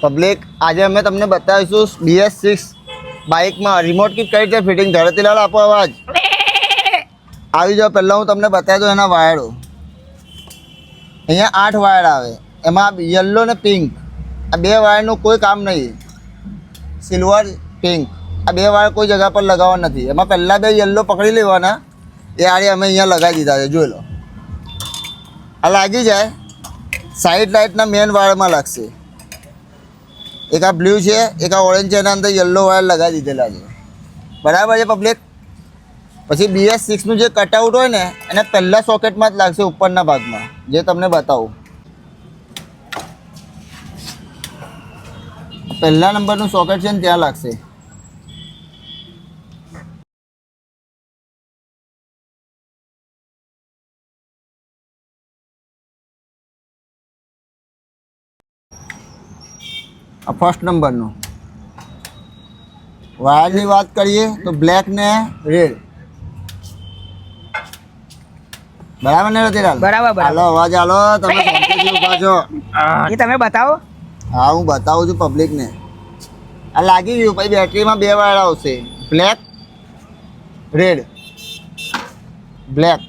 Public આજે અમે તમને બતાવીશું BS6 બાઇકમાં રિમોટ કિટ કઈ રીતે ફિટિંગ. ધરતીલાલ આપો અવાજ. આવી જાઓ. પહેલાં હું તમને બતાવી દઉં એના વાયરો. અહીંયા 8 વાયર આવે, એમાં યલો ને પિંક આ 2 વાયરનું કોઈ કામ નહીં. સિલ્વર પિંક આ 2 વાયર કોઈ જગ્યા પર લગાવવા નથી. એમાં પહેલાં 2 યલો પકડી લેવાના, એ આડે અમે અહીંયા લગાવી દીધા છે. જોઈ લો, આ લાગી જાય. સાઈડ લાઇટના મેન વાયરમાં લાગશે. એક આ બ્લુ છે, એક આ ઓરેન્જ છે, એના અંદર યલો વાયર લગાવી દીધેલા છે. બરાબર છે પબ્લિક. પછી BS6નું જે કટઆઉટ હોય ને એને પહેલાં સોકેટમાં જ લાગશે, ઉપરના ભાગમાં, જે તમને બતાવું. પહેલા નંબરનું સોકેટ છે ને ત્યાં લાગશે. આ ફર્સ્ટ નંબરનું. વાયરની વાત કરીએ તો બ્લેક ને રેડ. બરાબર ને રતિલાલ? બરાબર. હાલો અવાજ હાલો. તમે શાંતિથી ઊભા છો. એ તમે બતાવો. હા હું બતાવું છું પબ્લિકને. આ લાગી ગયું. પછી બેટરીમાં 2 વાયર આવશે, black red, black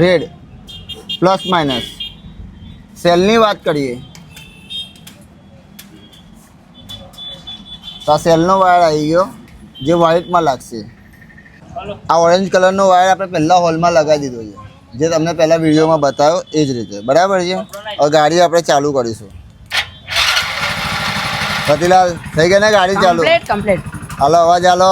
red, plus minus. સેલની વાત કરીએ તો આ સેલનો વાયર આવી ગયો, જે વ્હાઇટમાં લાગશે. આ ઓરેન્જ કલરનો વાયર આપણે પહેલાં હોલમાં લગાવી દીધો છે, જે તમને પહેલાં વિડીયોમાં બતાવ્યો એ જ રીતે. બરાબર છે. હવે ગાડી આપણે ચાલુ કરીશું. રતિલાલ થઈ ગઈ ને ગાડી ચાલુ? કમ્પ્લીટ. હાલો અવાજ હાલો.